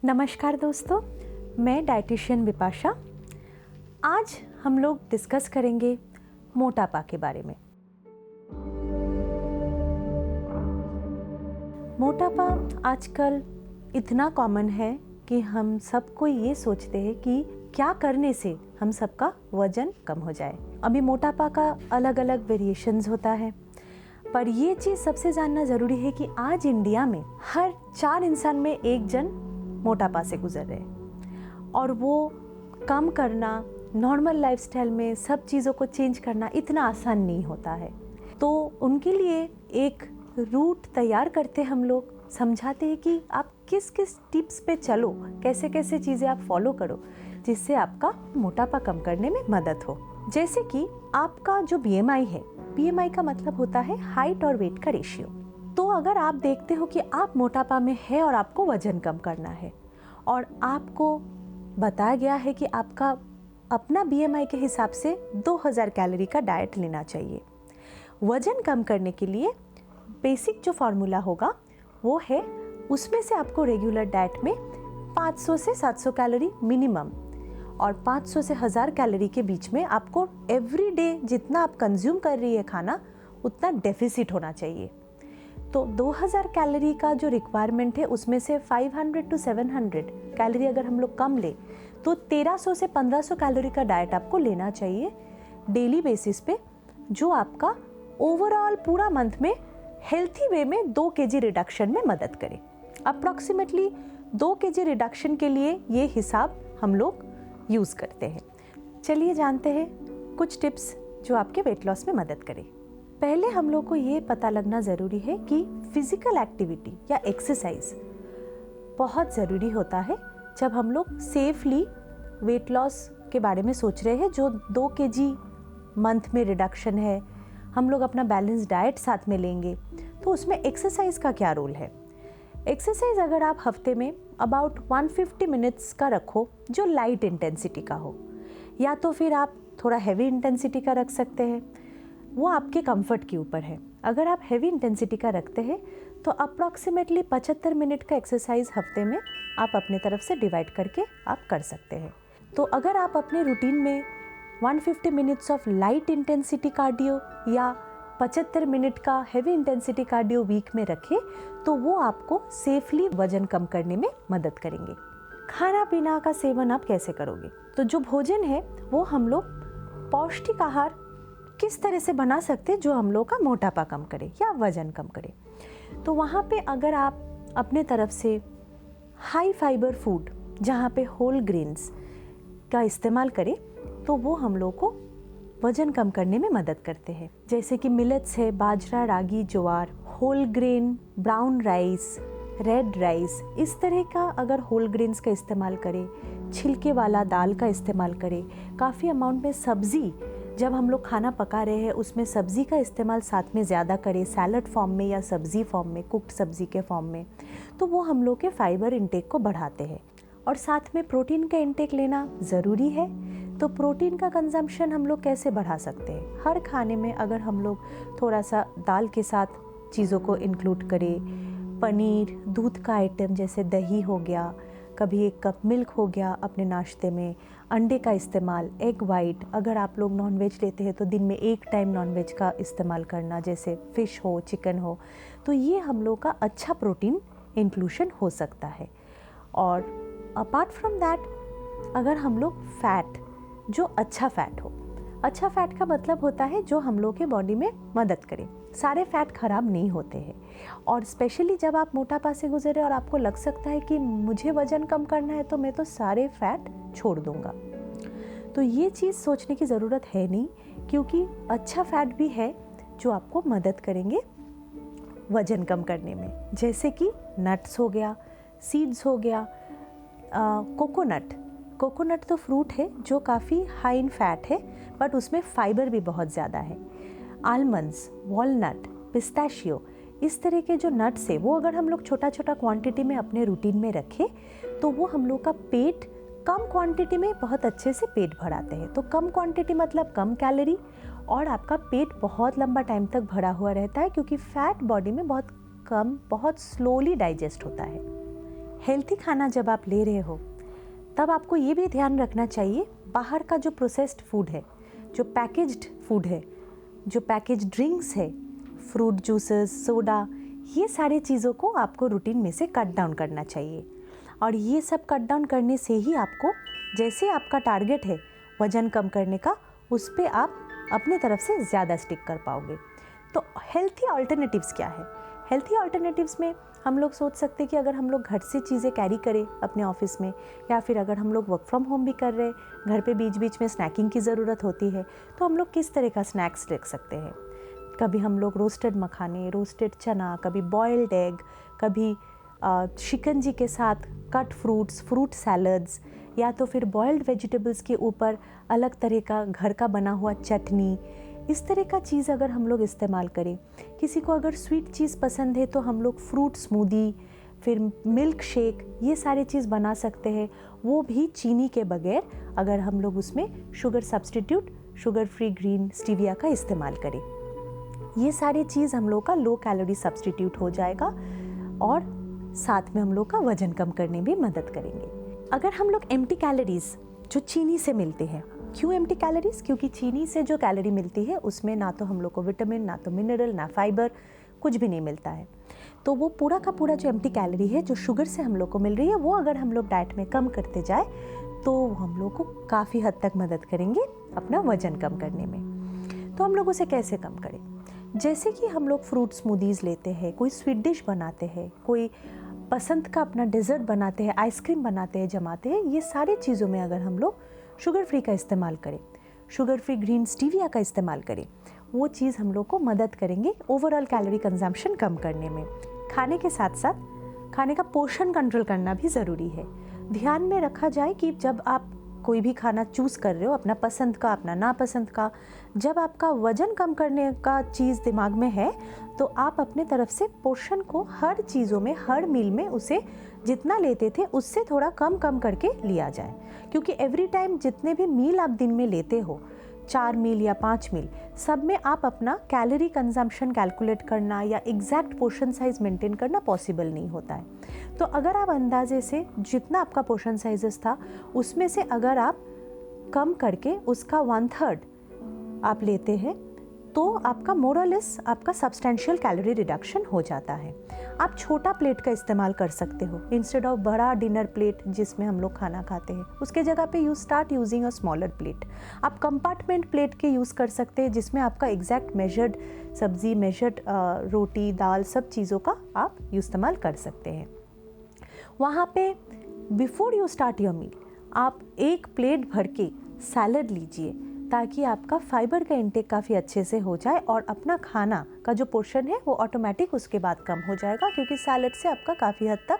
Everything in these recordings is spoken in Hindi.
नमस्कार दोस्तों, मैं डाइटिशियन विपाशा। आज हम लोग डिस्कस करेंगे मोटापा के बारे में। मोटापा आजकल इतना कॉमन है कि हम सबको ये सोचते हैं कि क्या करने से हम सबका वजन कम हो जाए। अभी मोटापा का अलग अलग वेरिएशंस होता है, पर ये चीज़ सबसे जानना ज़रूरी है कि आज इंडिया में हर 4 इंसान में एक जन मोटापा से गुजर रहे हैं और वो कम करना, नॉर्मल लाइफस्टाइल में सब चीज़ों को चेंज करना इतना आसान नहीं होता है। तो उनके लिए एक रूट तैयार करते हम लोग, समझाते हैं कि आप किस किस टिप्स पे चलो, कैसे कैसे चीज़ें आप फॉलो करो जिससे आपका मोटापा कम करने में मदद हो। जैसे कि आपका जो BMI है, BMI का मतलब होता है हाइट और वेट का रेशियो। तो अगर आप देखते हो कि आप मोटापा में है और आपको वजन कम करना है और आपको बताया गया है कि आपका अपना BMI के हिसाब से 2000 कैलोरी का डाइट लेना चाहिए। वजन कम करने के लिए बेसिक जो फार्मूला होगा वो है, उसमें से आपको रेगुलर डाइट में 500 से 700 कैलोरी मिनिमम और 500 से 1000 कैलोरी के बीच में आपको एवरी डे जितना आप कंज्यूम कर रही है खाना उतना डेफिसिट होना चाहिए। तो 2000 कैलोरी का जो रिक्वायरमेंट है उसमें से 500 to 700 कैलोरी अगर हम लोग कम ले तो 1300 से 1500 कैलोरी का डाइट आपको लेना चाहिए डेली बेसिस पे, जो आपका ओवरऑल पूरा मंथ में हेल्थी वे में 2 kg रिडक्शन में मदद करे। अप्रॉक्सीमेटली 2 kg रिडक्शन के लिए ये हिसाब हम लोग यूज़ करते हैं। चलिए जानते हैं कुछ टिप्स जो आपके वेट लॉस में मदद करें। पहले हम लोग को ये पता लगना ज़रूरी है कि फिज़िकल एक्टिविटी या एक्सरसाइज बहुत ज़रूरी होता है जब हम लोग सेफली वेट लॉस के बारे में सोच रहे हैं। जो 2 kg मंथ में रिडक्शन है, हम लोग अपना बैलेंस डाइट साथ में लेंगे तो उसमें एक्सरसाइज का क्या रोल है। एक्सरसाइज अगर आप हफ्ते में अबाउट 150 मिनट्स का रखो जो लाइट इंटेंसिटी का हो, या तो फिर आप थोड़ा हैवी इंटेंसिटी का रख सकते हैं, वो आपके कंफर्ट के ऊपर है। अगर आप हैवी इंटेंसिटी का रखते हैं तो अप्रॉक्सीमेटली 75 मिनट का एक्सरसाइज हफ्ते में आप अपने तरफ से डिवाइड करके आप कर सकते हैं। तो अगर आप अपने रूटीन में 150 minutes of light intensity cardio या 75 मिनट का हैवी इंटेंसिटी कार्डियो वीक में रखें तो वो आपको सेफली वजन कम करने में मदद करेंगे। खाना पीना का सेवन आप कैसे करोगे? तो जो भोजन है वो हम लोग पौष्टिक आहार किस तरह से बना सकते हैं जो हम लोग का मोटापा कम करे या वजन कम करे। तो वहाँ पे अगर आप अपने तरफ से हाई फाइबर फूड जहाँ पे होल ग्रेन्स का इस्तेमाल करें तो वो हम लोग को वजन कम करने में मदद करते हैं। जैसे कि मिलेट्स है, बाजरा, रागी, ज्वार, whole grain, brown rice, red rice, इस तरह का अगर होल ग्रेन्स का इस्तेमाल करें, छिलके वाला दाल का इस्तेमाल करें, काफ़ी अमाउंट में सब्ज़ी, जब हम लोग खाना पका रहे हैं उसमें सब्ज़ी का इस्तेमाल साथ में ज़्यादा करें, सैलड फॉर्म में या सब्ज़ी फॉर्म में, कुक्ड सब्ज़ी के फॉर्म में, तो वो हम लोग के फाइबर इंटेक को बढ़ाते हैं। और साथ में प्रोटीन का इंटेक लेना ज़रूरी है। तो प्रोटीन का कंजम्पशन हम लोग कैसे बढ़ा सकते हैं? हर खाने में अगर हम लोग थोड़ा सा दाल के साथ चीज़ों को इंक्लूड करें, पनीर, दूध का आइटम जैसे दही हो गया, कभी 1 कप मिल्क हो गया अपने नाश्ते में, अंडे का इस्तेमाल, एग वाइट, अगर आप लोग नॉनवेज लेते हैं तो दिन में 1 टाइम नॉनवेज का इस्तेमाल करना, जैसे फ़िश हो, चिकन हो, तो ये हम लोग का अच्छा प्रोटीन इंक्लूशन हो सकता है। और अपार्ट फ्रॉम दैट अगर हम लोग फ़ैट, जो अच्छा फ़ैट हो, अच्छा फ़ैट का मतलब होता है जो हम लोग के बॉडी में मदद करे। सारे फ़ैट ख़राब नहीं होते हैं और स्पेशली जब आप मोटापा से गुजरे और आपको लग सकता है कि मुझे वज़न कम करना है तो मैं तो सारे फ़ैट छोड़ दूँगा, तो ये चीज़ सोचने की ज़रूरत है नहीं, क्योंकि अच्छा फ़ैट भी है जो आपको मदद करेंगे वज़न कम करने में। जैसे कि नट्स हो गया, सीड्स हो गया, कोकोनट तो फ्रूट है जो काफ़ी हाई इन फैट है बट उसमें फाइबर भी बहुत ज़्यादा है। आलमंड्स, वॉलनट, पिस्ताशियो, इस तरह के जो नट्स है वो अगर हम लोग छोटा छोटा क्वांटिटी में अपने रूटीन में रखें तो वो हम लोग का पेट कम क्वांटिटी में बहुत अच्छे से पेट भराते हैं। तो कम क्वांटिटी मतलब कम कैलोरी और आपका पेट बहुत लंबा टाइम तक भरा हुआ रहता है, क्योंकि फैट बॉडी में बहुत कम, बहुत स्लोली डाइजेस्ट होता है। हेल्थी खाना जब आप ले रहे हो तब आपको ये भी ध्यान रखना चाहिए, बाहर का जो प्रोसेस्ड फूड है, जो पैकेज्ड फूड है, जो पैकेज ड्रिंक्स है, फ्रूट जूसेस, सोडा, ये सारे चीज़ों को आपको रूटीन में से कट डाउन करना चाहिए। और ये सब कट डाउन करने से ही आपको, जैसे आपका टारगेट है वज़न कम करने का, उस पर आप अपने तरफ से ज़्यादा स्टिक कर पाओगे। तो हेल्थी अल्टरनेटिव्स क्या है? हेल्थी अल्टरनेटिव्स में हम लोग सोच सकते हैं कि अगर हम लोग घर से चीज़ें कैरी करें अपने ऑफिस में, या फिर अगर हम लोग वर्क फ्रॉम होम भी कर रहे हैं, घर पे बीच बीच में स्नैकिंग की ज़रूरत होती है, तो हम लोग किस तरह का स्नैक्स रख सकते हैं। कभी हम लोग रोस्टेड मखाने, रोस्टेड चना, कभी बॉइल्ड एग, कभी शिकंजी के साथ कट फ्रूट्स, फ्रूट सैलड्स, या तो फिर बॉइल्ड वेजिटेबल्स के ऊपर अलग तरह का घर का बना हुआ चटनी, इस तरह का चीज़ अगर हम लोग इस्तेमाल करें। किसी को अगर स्वीट चीज़ पसंद है तो हम लोग फ्रूट स्मूदी, फिर मिल्क शेक, ये सारे चीज़ बना सकते हैं, वो भी चीनी के बगैर, अगर हम लोग उसमें sugar substitute, sugar free green stevia का इस्तेमाल करें। ये सारी चीज़ हम लोग का लो कैलोरी सब्स्टिट्यूट हो जाएगा और साथ में हम लोग का वजन कम करने में मदद करेंगे। अगर हम लोग एम्प्टी कैलोरीज जो चीनी से मिलते हैं, क्यों एम्प्टी कैलोरीज? क्योंकि चीनी से जो कैलोरी मिलती है उसमें ना तो हम लोग को विटामिन, ना तो मिनरल, ना फाइबर, कुछ भी नहीं मिलता है। तो वो पूरा का पूरा जो एम्प्टी कैलोरी है जो शुगर से हम लोग को मिल रही है, वो अगर हम लोग डाइट में कम करते जाए तो हम लोग को काफ़ी हद तक मदद करेंगे अपना वजन कम करने में। तो हम लोग उसे कैसे कम करें? जैसे कि हम लोग फ्रूट स्मूदीज़ लेते हैं, कोई स्वीट डिश बनाते हैं, कोई पसंद का अपना डेजर्ट बनाते हैं, आइसक्रीम बनाते हैं, जमाते हैं, ये सारी चीज़ों में अगर हम लोग शुगर फ्री का इस्तेमाल करें, शुगर फ्री ग्रीन स्टीविया का इस्तेमाल करें, वो चीज़ हम लोग को मदद करेंगे ओवरऑल कैलोरी कंजम्पशन कम करने में। खाने के साथ साथ खाने का पोर्शन कंट्रोल करना भी ज़रूरी है। ध्यान में रखा जाए कि जब आप कोई भी खाना चूज़ कर रहे हो, अपना पसंद का, अपना नापसंद का, जब आपका वज़न कम करने का चीज़ दिमाग में है तो आप अपने तरफ से पोर्शन को हर चीज़ों में, हर मील में उसे जितना लेते थे उससे थोड़ा कम कम करके लिया जाए। क्योंकि एवरी टाइम जितने भी मील आप दिन में लेते हो, 4 मील या 5 मील, सब में आप अपना कैलोरी कंजम्पशन कैलकुलेट करना या एग्जैक्ट पोर्शन साइज मेंटेन करना पॉसिबल नहीं होता है। तो अगर आप अंदाजे से जितना आपका पोर्शन साइजेस था उसमें से अगर आप कम करके उसका 1/3 आप लेते हैं तो आपका मोरलेस आपका सब्सटेंशियल कैलोरी रिडक्शन हो जाता है। आप छोटा प्लेट का इस्तेमाल कर सकते हो इंस्टेड ऑफ बड़ा डिनर प्लेट जिसमें हम लोग खाना खाते हैं, उसके जगह पे you start using a smaller plate. आप कंपार्टमेंट प्लेट के यूज़ कर सकते हैं जिसमें आपका एग्जैक्ट मेजर्ड सब्जी, मेजर्ड रोटी, दाल, सब चीज़ों का आप इस्तेमाल कर सकते हैं। वहाँ पे before you start your meal आप एक प्लेट भर के सैलड लीजिए ताकि आपका फाइबर का इंटेक काफ़ी अच्छे से हो जाए और अपना खाना का जो पोर्शन है वो ऑटोमेटिक उसके बाद कम हो जाएगा, क्योंकि सैलड से आपका काफ़ी हद तक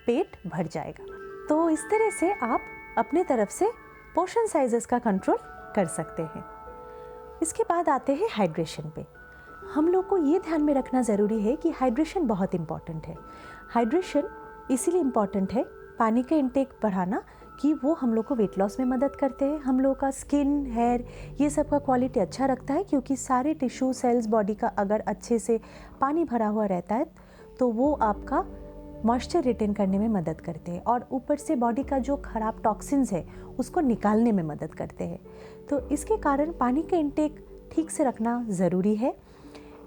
पेट भर जाएगा। तो इस तरह से आप अपने तरफ से पोर्शन साइजेस का कंट्रोल कर सकते हैं। इसके बाद आते हैं हाइड्रेशन पे। हम लोग को ये ध्यान में रखना ज़रूरी है कि हाइड्रेशन बहुत इम्पॉर्टेंट है। हाइड्रेशन इसीलिए इम्पॉर्टेंट है, पानी का इंटेक बढ़ाना, कि वो हम लोग को वेट लॉस में मदद करते हैं। हम लोग का स्किन, हेयर, ये सब का क्वालिटी अच्छा रखता है, क्योंकि सारे टिश्यू सेल्स बॉडी का अगर अच्छे से पानी भरा हुआ रहता है तो वो आपका मॉइस्चर रिटेन करने में मदद करते हैं और ऊपर से बॉडी का जो खराब टॉक्सिन्स है उसको निकालने में मदद करते हैं। तो इसके कारण पानी का इंटेक ठीक से रखना ज़रूरी है।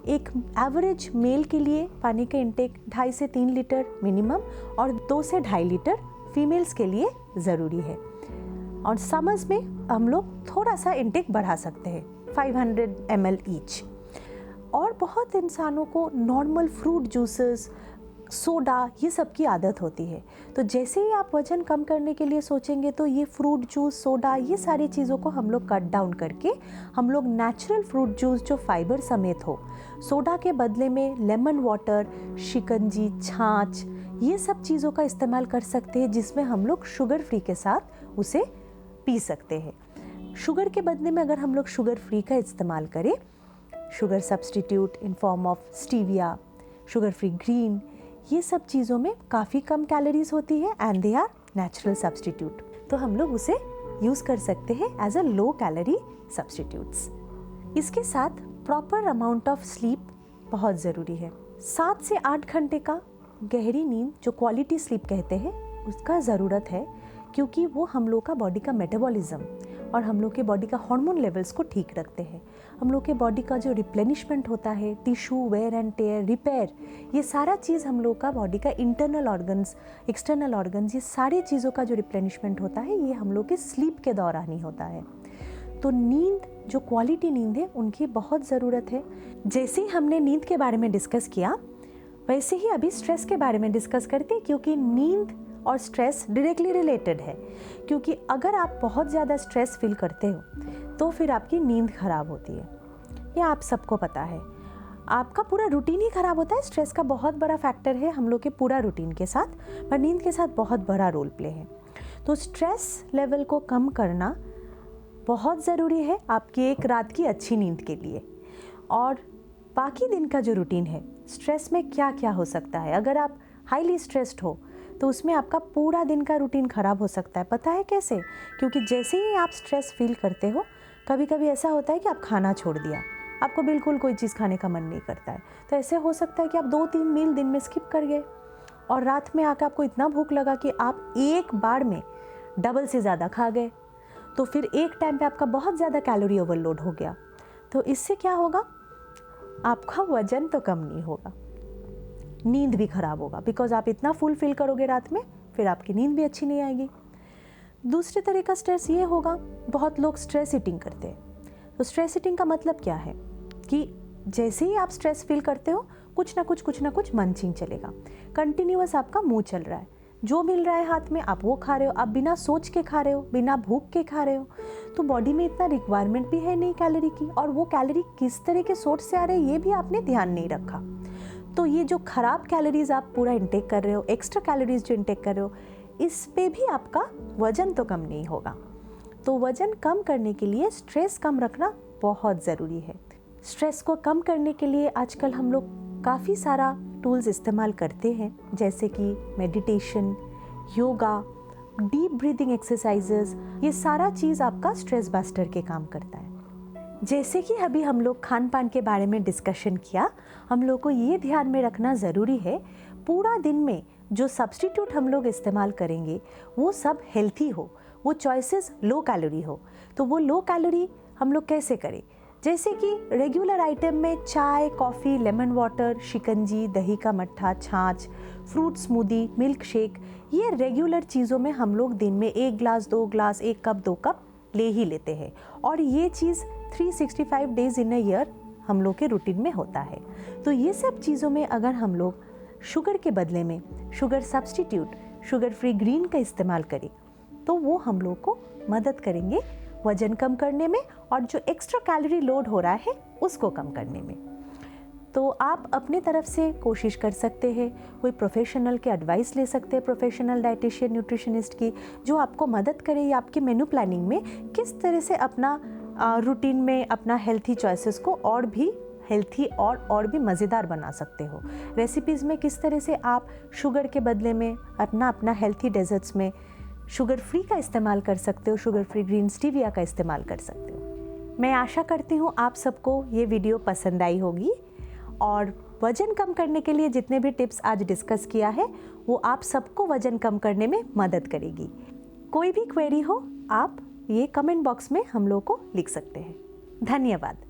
एक एवरेज मेल के लिए पानी का इंटेक 2.5 से 3 लीटर मिनिमम और 2 से 2.5 लीटर फीमेल्स के लिए ज़रूरी है। और समर्स में हम लोग थोड़ा सा इंटेक बढ़ा सकते हैं, 500 ml ईच। और बहुत इंसानों को नॉर्मल फ्रूट जूसेस, सोडा, ये सब की आदत होती है। तो जैसे ही आप वज़न कम करने के लिए सोचेंगे तो ये फ्रूट जूस, सोडा, ये सारी चीज़ों को हम लोग कट डाउन करके हम लोग नेचुरल फ्रूट जूस जो फाइबर समेत हो, सोडा के बदले में लेमन वाटर, शिकंजी, छाछ, ये सब चीज़ों का इस्तेमाल कर सकते हैं, जिसमें हम लोग शुगर फ्री के साथ उसे पी सकते हैं। शुगर के बदले में अगर हम लोग शुगर फ्री का इस्तेमाल करें, sugar substitute in form of stevia, sugar free green, ये सब चीज़ों में काफ़ी कम कैलोरीज होती है and they are natural substitute, तो हम लोग उसे यूज़ कर सकते हैं as a low calorie substitutes. इसके साथ प्रॉपर अमाउंट ऑफ स्लीप बहुत ज़रूरी है। 7 से 8 घंटे का गहरी नींद जो क्वालिटी स्लीप कहते हैं उसका ज़रूरत है, क्योंकि वो हम लोग का बॉडी का मेटाबॉलिज्म और हम लोग के बॉडी का हार्मोन लेवल्स को ठीक रखते हैं। हम लोग के बॉडी का जो रिप्लेनिशमेंट होता है, tissue wear and tear, repair, ये सारा चीज़ हम लोग का बॉडी का इंटरनल ऑर्गन्स, एक्सटर्नल ऑर्गन्स, ये सारी चीज़ों का जो रिप्लेनिशमेंट होता है ये हम लोग के स्लीप के दौरान ही होता है। तो नींद जो क्वालिटी नींद है उनकी बहुत ज़रूरत है। जैसे ही हमने नींद के बारे में डिस्कस किया वैसे ही अभी स्ट्रेस के बारे में डिस्कस करते हैं, क्योंकि नींद और स्ट्रेस डायरेक्टली रिलेटेड है। क्योंकि अगर आप बहुत ज़्यादा स्ट्रेस फील करते हो तो फिर आपकी नींद खराब होती है, ये आप सबको पता है। आपका पूरा रूटीन ही खराब होता है। स्ट्रेस का बहुत बड़ा फैक्टर है हम लोग के पूरा रूटीन के साथ, पर नींद के साथ बहुत बड़ा रोल प्ले है। तो स्ट्रेस लेवल को कम करना बहुत ज़रूरी है आपकी एक रात की अच्छी नींद के लिए। और बाकी दिन का जो रूटीन है, स्ट्रेस में क्या क्या हो सकता है, अगर आप हाईली स्ट्रेस्ड हो तो उसमें आपका पूरा दिन का रूटीन ख़राब हो सकता है। पता है कैसे? क्योंकि जैसे ही आप स्ट्रेस फील करते हो, कभी कभी ऐसा होता है कि आप खाना छोड़ दिया, आपको बिल्कुल कोई चीज़ खाने का मन नहीं करता है। तो ऐसे हो सकता है कि आप 2-3 मील दिन में स्किप कर गए और रात में आकर आपको इतना भूख लगा कि आप एक बार में डबल से ज़्यादा खा गए। तो फिर एक टाइम पे आपका बहुत ज़्यादा कैलोरी ओवरलोड हो गया। तो इससे क्या होगा? आपका वजन तो कम नहीं होगा, नींद भी खराब होगा, बिकॉज आप इतना फुल फील करोगे रात में, फिर आपकी नींद भी अच्छी नहीं आएगी। दूसरे तरह का स्ट्रेस ये होगा, बहुत लोग स्ट्रेस ईटिंग करते हैं। तो स्ट्रेस ईटिंग का मतलब क्या है कि जैसे ही आप स्ट्रेस फील करते हो कुछ ना कुछ मंचिंग चलेगा, कंटिन्यूअस आपका मुंह चल रहा है, जो मिल रहा है हाथ में आप वो खा रहे हो, आप बिना सोच के खा रहे हो, बिना भूख के खा रहे हो। तो बॉडी में इतना रिक्वायरमेंट भी है नहीं कैलोरी की, और वो कैलोरी किस तरह के सोर्स से आ रहे हैं ये भी आपने ध्यान नहीं रखा। तो ये जो खराब कैलोरीज आप पूरा इंटेक कर रहे हो, एक्स्ट्रा कैलोरीज जो इंटेक कर रहे हो, इस पे भी आपका वजन तो कम नहीं होगा। तो वजन कम करने के लिए स्ट्रेस कम रखना बहुत ज़रूरी है। स्ट्रेस को कम करने के लिए आजकल हम लोग काफ़ी सारा टूल्स इस्तेमाल करते हैं, जैसे कि meditation, yoga, deep breathing exercises, ये सारा चीज़ आपका स्ट्रेस बस्टर के काम करता है। जैसे कि अभी हम लोग खान पान के बारे में डिस्कशन किया, हम लोग को ये ध्यान में रखना ज़रूरी है पूरा दिन में जो सब्स्टिट्यूट हम लोग इस्तेमाल करेंगे वो सब हेल्थी हो, वो चॉइसेस लो कैलोरी हो। तो वो लो कैलोरी हम लोग कैसे करें? जैसे कि रेगुलर आइटम में चाय, कॉफ़ी, लेमन वाटर, शिकंजी, दही का मट्ठा, छाछ, फ्रूट स्मूदी, मिल्क शेक, ये रेगुलर चीज़ों में हम लोग दिन में 1 ग्लास, 2 ग्लास, 1 कप, 2 कप ले ही लेते हैं। और ये चीज़ 365 डेज इन अ ईयर हम लोग के रूटीन में होता है। तो ये सब चीज़ों में अगर हम लोग शुगर के बदले में sugar substitute, sugar free green का इस्तेमाल करें तो वो हम लोग को मदद करेंगे वजन कम करने में और जो एक्स्ट्रा कैलोरी लोड हो रहा है उसको कम करने में। तो आप अपने तरफ से कोशिश कर सकते हैं, कोई प्रोफेशनल के एडवाइस ले सकते हैं, प्रोफेशनल डाइटिशियन, न्यूट्रिशनिस्ट की, जो आपको मदद करे या आपकी मेनू प्लानिंग में किस तरह से अपना रूटीन में अपना हेल्थी चॉइसेस को और भी हेल्थी और भी मज़ेदार बना सकते हो। रेसिपीज़ में किस तरह से आप शुगर के बदले में अपना हेल्थी डेजर्ट्स में शुगर फ्री का इस्तेमाल कर सकते हो, शुगर फ्री ग्रीन स्टीविया का इस्तेमाल कर सकते हो। मैं आशा करती हूँ आप सबको ये वीडियो पसंद आई होगी और वज़न कम करने के लिए जितने भी टिप्स आज डिस्कस किया है वो आप सबको वज़न कम करने में मदद करेगी। कोई भी क्वेरी हो आप ये कमेंट बॉक्स में हम लोग को लिख सकते हैं। धन्यवाद।